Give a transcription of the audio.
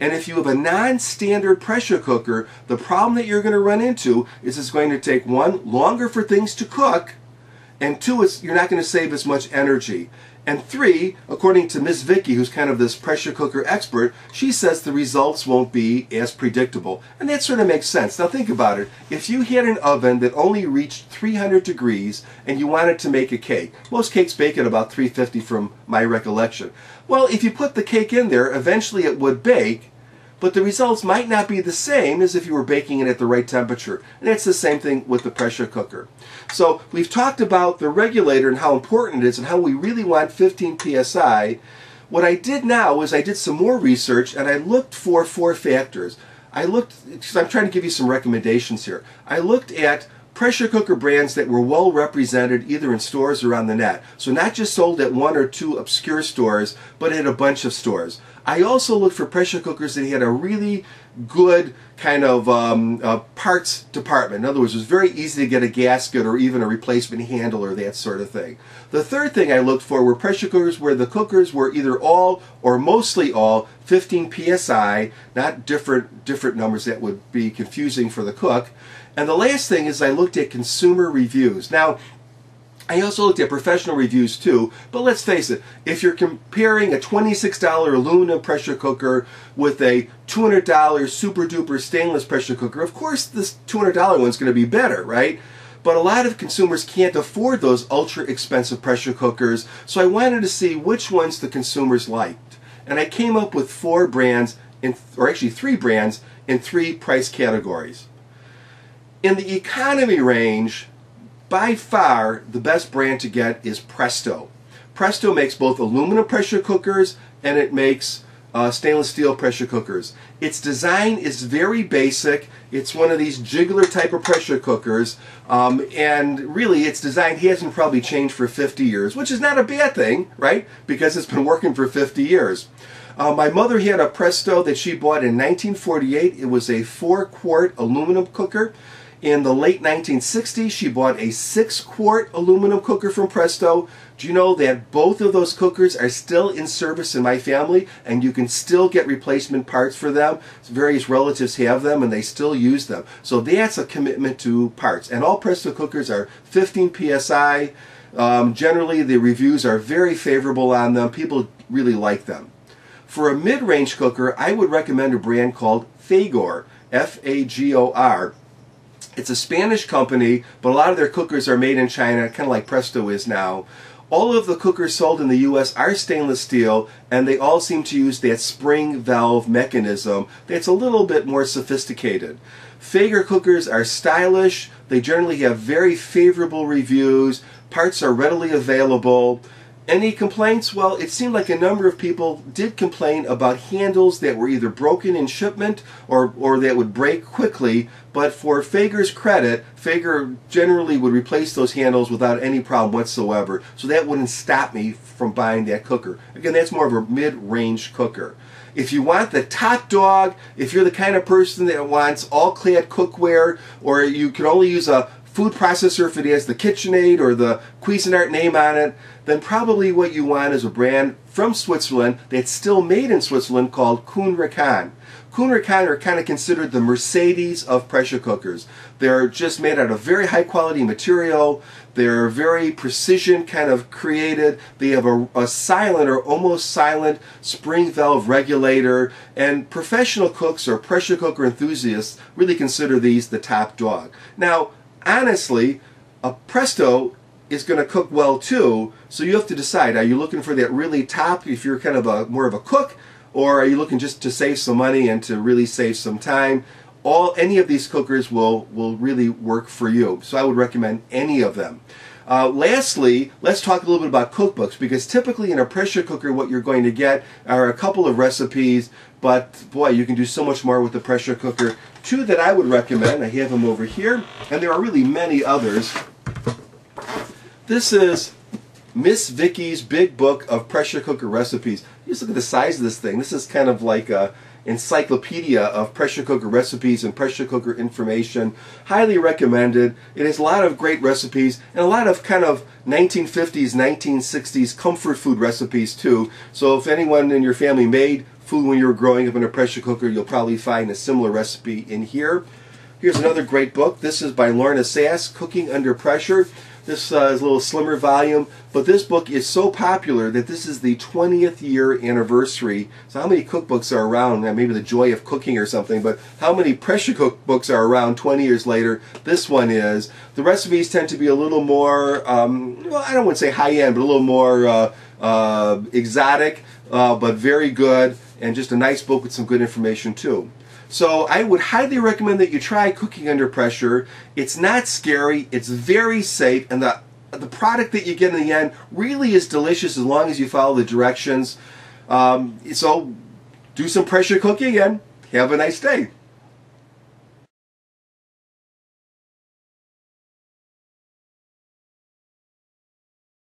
And if you have a non-standard pressure cooker, the problem that you're going to run into is it's going to take, one, longer for things to cook, and two, you're not going to save as much energy. And three, according to Miss Vicky, who's kind of this pressure cooker expert, she says the results won't be as predictable. And that sort of makes sense. Now think about it. If you had an oven that only reached 300 degrees and you wanted to make a cake, most cakes bake at about 350 from my recollection. Well, if you put the cake in there, eventually it would bake, but the results might not be the same as if you were baking it at the right temperature. And that's the same thing with the pressure cooker. So we've talked about the regulator and how important it is and how we really want 15 psi. What I did now is I did some more research and I looked for 4 factors. Because I'm trying to give you some recommendations here. I looked at pressure cooker brands that were well represented either in stores or on the net. So not just sold at 1 or 2 obscure stores, but at a bunch of stores. I also looked for pressure cookers that had a really good kind of parts department. In other words, it was very easy to get a gasket or even a replacement handle or that sort of thing. The third thing I looked for were pressure cookers where the cookers were either all or mostly all 15 psi, not different numbers that would be confusing for the cook. And the last thing is I looked at consumer reviews. Now, I also looked at professional reviews too, but let's face it, if you're comparing a $26 aluminum pressure cooker with a $200 super duper stainless pressure cooker, of course this $200 one's going to be better, right? But a lot of consumers can't afford those ultra expensive pressure cookers, so I wanted to see which ones the consumers liked. And I came up with 4 brands, or actually 3 brands, in 3 price categories. In the economy range, by far, the best brand to get is Presto. Presto makes both aluminum pressure cookers and it makes stainless steel pressure cookers. Its design is very basic. It's one of these jiggler type of pressure cookers, and really its design hasn't probably changed for 50 years, which is not a bad thing, right? Because it's been working for 50 years. My mother had a Presto that she bought in 1948. It was a 4-quart aluminum cooker. In the late 1960s, she bought a 6-quart aluminum cooker from Presto. Do you know that both of those cookers are still in service in my family, and you can still get replacement parts for them? Various relatives have them, and they still use them. So that's a commitment to parts. And all Presto cookers are 15 psi. Generally, the reviews are very favorable on them. People really like them. For a mid-range cooker, I would recommend a brand called Fagor, F-A-G-O-R. It's a Spanish company, but a lot of their cookers are made in China, kind of like Presto is now. All of the cookers sold in the U.S. are stainless steel, and they all seem to use that spring valve mechanism that's a little bit more sophisticated. Fagor cookers are stylish. They generally have very favorable reviews. Parts are readily available. Any complaints? Well, it seemed like a number of people did complain about handles that were either broken in shipment or that would break quickly, but for Fagor's credit, Fagor generally would replace those handles without any problem whatsoever, so that wouldn't stop me from buying that cooker. Again, that's more of a mid-range cooker. If you want the top dog, if you're the kind of person that wants all-clad cookware, or you can only use a food processor if it has the KitchenAid or the Cuisinart name on it, then probably what you want is a brand from Switzerland that's still made in Switzerland called Kuhn-Rikon. Kuhn-Rikon are kind of considered the Mercedes of pressure cookers. They're just made out of very high quality material. They're very precision kind of created. They have a silent or almost silent spring valve regulator, and professional cooks or pressure cooker enthusiasts really consider these the top dog. Now, honestly, a Presto is going to cook well too, so you have to decide, are you looking for that really top if you're kind of more of a cook, or are you looking just to save some money and to really save some time? Any of these cookers will really work for you, so I would recommend any of them. Lastly, let's talk a little bit about cookbooks, because typically in a pressure cooker what you're going to get are a couple of recipes, but boy, you can do so much more with the pressure cooker. 2 that I would recommend, I have them over here, and there are really many others. This is Miss Vicky's Big Book of Pressure Cooker Recipes. Just look at the size of this thing. This is kind of like a, encyclopedia of pressure cooker recipes and pressure cooker information. Highly recommended. It has a lot of great recipes and a lot of kind of 1950s, 1960s comfort food recipes too. So if anyone in your family made food when you were growing up in a pressure cooker, you'll probably find a similar recipe in here. Here's another great book. This is by Lorna Sass, Cooking Under Pressure. This is a little slimmer volume, but this book is so popular that this is the 20th year anniversary. So how many cookbooks are around? Maybe The Joy of Cooking or something, but how many pressure cookbooks are around 20 years later? This one is. The recipes tend to be a little more, well, I don't want to say high-end, but a little more exotic, but very good, and just a nice book with some good information too. So I would highly recommend that you try Cooking Under Pressure. It's not scary, it's very safe, and the product that you get in the end really is delicious as long as you follow the directions. So do some pressure cooking and have a nice day.